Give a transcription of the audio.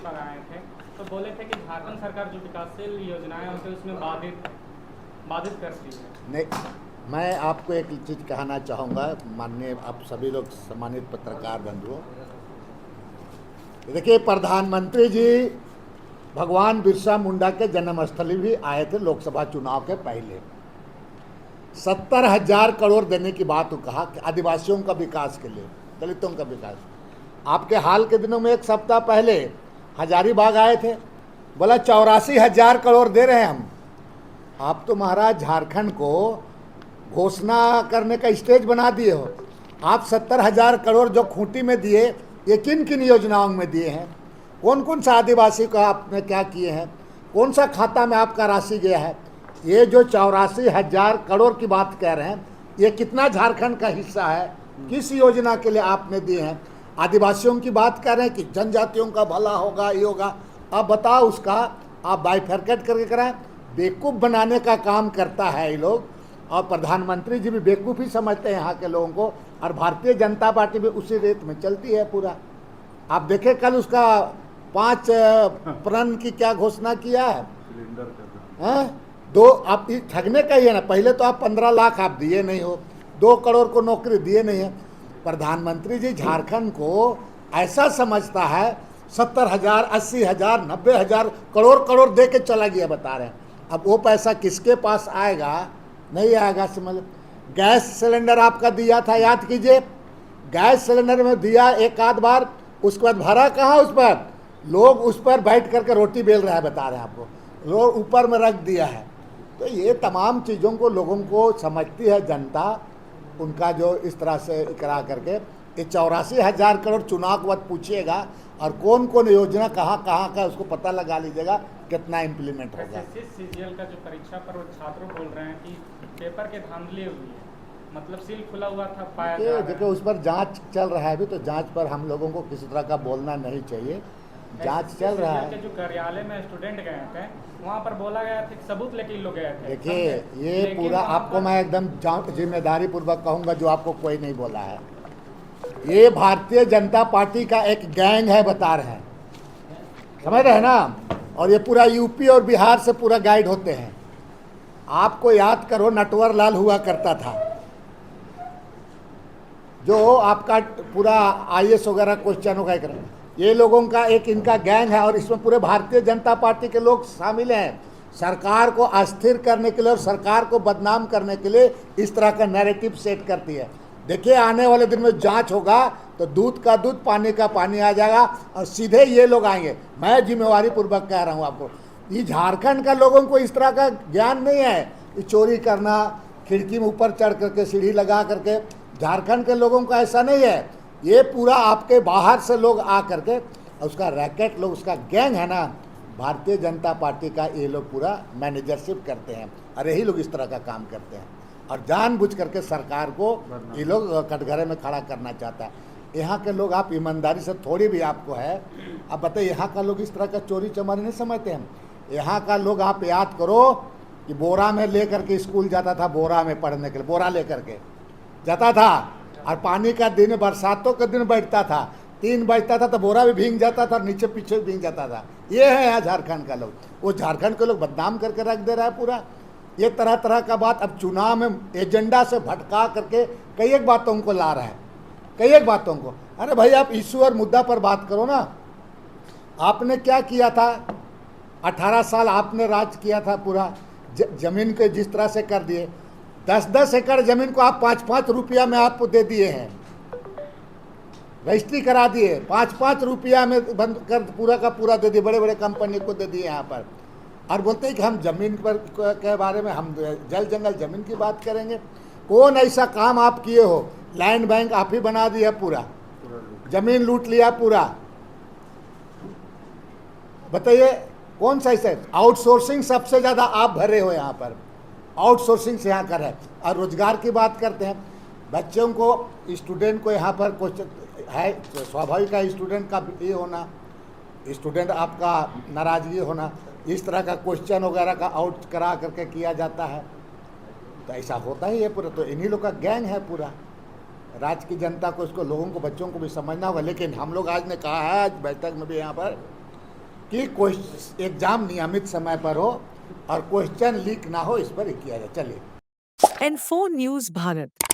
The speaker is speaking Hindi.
पर आए थे तो बोले थे कि झारखंड सरकार जो विकासशील योजनाएं होती है उसमें बाधित करती है। नहीं, मैं आपको एक चीज़ कहना चाहूँगा, माननीय आप सभी लोग सम्मानित पत्रकार बंधुओं। देखिए, प्रधानमंत्री जी भगवान बिरसा मुंडा के जन्मस्थली भी आए थे लोकसभा चुनाव के पहले। 70,000 करोड़ देने की बात कहा कि आदिवासियों का विकास के लिए, दलितों का विकास। आपके हाल के दिनों में एक सप्ताह पहले हजारीबाग आए थे, बोला 84,000 करोड़ दे रहे हैं हम। आप तो महाराज झारखंड को घोषणा करने का स्टेज बना दिए हो। आप 70,000 करोड़ जो खूंटी में दिए, ये किन किन योजनाओं में दिए हैं? कौन कौन सा आदिवासी का आपने क्या किए हैं? कौन सा खाता में आपका राशि गया है? ये जो 84,000 करोड़ की बात कह रहे हैं, ये कितना झारखंड का हिस्सा है? किस योजना के लिए आपने दिए हैं? आदिवासियों की बात कर रहे हैं कि जनजातियों का भला होगा, ये होगा। अब बताओ, उसका आप बाइफरकेट करके कराएं। बेवकूफ़ बनाने का काम करता है ये लोग, और प्रधानमंत्री जी भी बेवकूफ़ ही समझते हैं यहाँ के लोगों को, और भारतीय जनता पार्टी भी उसी रेत में चलती है पूरा। आप देखें, कल उसका 5 प्रण की क्या घोषणा किया है? दो, आप ठगने का ही है ना। पहले तो आप 15 लाख आप दिए नहीं हो, 2 करोड़ को नौकरी दिए नहीं है। प्रधानमंत्री जी झारखंड को ऐसा समझता है 70,000, 80,000, 90,000 करोड़ दे के चला गया, बता रहे हैं। अब वो पैसा किसके पास आएगा? नहीं आएगा। समझ, गैस सिलेंडर आपका दिया था, याद कीजिए। गैस सिलेंडर में दिया एक आध बार, उसके बाद भरा कहाँ उस पर? लोग उस पर बैठ करके रोटी बेल रहा है, बता रहे हैं आपको, लोग ऊपर में रख दिया है। तो ये तमाम चीज़ों को लोगों को समझती है जनता, उनका जो इस तरह से इकरा करके। ये 84,000 करोड़ चुनाव के बाद पूछिएगा, और कौन कौन योजना कहाँ कहाँ का उसको पता लगा लीजिएगा कितना इम्प्लीमेंट होगा। सीजीएल का जो परीक्षा पर वो छात्र बोल रहे हैं कि पेपर के धांधली हुई है, मतलब सील खुला हुआ था, पाया जा रहा है। देखो, उस पर जांच चल रहा है अभी, तो जांच पर हम लोगों को किसी तरह का बोलना नहीं चाहिए। जांच चल रहा है। जो कार्यालय में स्टूडेंट गए थे, वहाँ पर बोला गया था कि सबूत लेके लोग गए थे। देखिए, ये पूरा आपको मैं एकदम जिम्मेदारी पूर्वक कहूँगा, जो आपको कोई नहीं बोला है। ये भारतीय जनता पार्टी का एक गैंग है, बता रहे हैं, समझ रहे हैं ना। और ये पूरा यूपी और बिहार से पूरा गाइड होते हैं। आपको याद करो, नटवर लाल हुआ करता था, जो आपका पूरा आईएएस वगैरह क्वेश्चन वगैरह, ये लोगों का एक इनका गैंग है, और इसमें पूरे भारतीय जनता पार्टी के लोग शामिल हैं। सरकार को अस्थिर करने के लिए और सरकार को बदनाम करने के लिए इस तरह का नैरेटिव सेट करती है। देखिए, आने वाले दिन में जांच होगा तो दूध का दूध, पानी का पानी आ जाएगा, और सीधे ये लोग आएंगे। मैं जिम्मेवारी पूर्वक कह रहा हूँ आपको, ये झारखंड का लोगों को इस तरह का ज्ञान नहीं है। ये चोरी करना, खिड़की में ऊपर चढ़ करके, सीढ़ी लगा करके, झारखंड के लोगों का ऐसा नहीं है। ये पूरा आपके बाहर से लोग आ करके, उसका रैकेट लोग, उसका गैंग है ना, भारतीय जनता पार्टी का, ये लोग पूरा मैनेजरशिप करते हैं, और यही लोग इस तरह का काम करते हैं, और जानबूझ करके सरकार को ये लोग कटघरे में खड़ा करना चाहता है। यहाँ के लोग, आप ईमानदारी से थोड़ी भी आपको है, अब बताइए, यहाँ का लोग इस तरह का चोरी चमारी नहीं समझते हैं। यहाँ का लोग, आप याद करो कि बोरा में ले करके स्कूल जाता था, बोरा में पढ़ने के लिए बोरा ले करके जाता था, और पानी का दिन, बरसातों के दिन बैठता था, 3 बजता था तो बोरा भी भीग जाता था, और नीचे पीछे भी भीग जाता था। ये है यहाँ झारखंड का लोग। वो झारखंड के लोग बदनाम करके रख दे रहा है पूरा। ये तरह तरह का बात अब चुनाव में एजेंडा से भटका करके कई एक बातों को ला रहा है, कई एक बातों को। अरे भाई, आप इशू और मुद्दा पर बात करो ना। आपने क्या किया था? 18 साल आपने राज किया था पूरा। जमीन के जिस तरह से कर दिए, 10-10 एकड़ जमीन को आप 5-5 रुपया में आपको दे दिए हैं, रजिस्ट्री करा दिए, 5-5 रुपया में बंद कर पूरा का पूरा दे दिए, बड़े बड़े कंपनी को दे दिए यहाँ पर। और बोलते हैं कि हम जमीन पर के बारे में, हम जल जंगल जमीन की बात करेंगे। कौन ऐसा काम आप किए हो? लैंड बैंक आप ही बना दिया, पूरा जमीन लूट लिया पूरा। बताइए, कौन सा ऐसा? आउटसोर्सिंग सबसे ज़्यादा आप भरे हो यहाँ पर, आउटसोर्सिंग से यहाँ कर है। और रोजगार की बात करते हैं, बच्चों को, स्टूडेंट को यहाँ पर कुछ है, स्वाभाविक है स्टूडेंट का ये होना, स्टूडेंट आपका नाराजगी होना, इस तरह का क्वेश्चन वगैरह का आउट करा करके किया जाता है। तो ऐसा होता ही है पूरा। तो इन्हीं लोग का गैंग है पूरा। राज्य की जनता को, इसको, लोगों को, बच्चों को भी समझना होगा। लेकिन हम लोग आज ने कहा है, आज बैठक में भी यहाँ पर, कि एग्जाम नियमित समय पर हो और क्वेश्चन लीक ना हो, इस पर ही किया जाए। चलिए। N4 News Bharat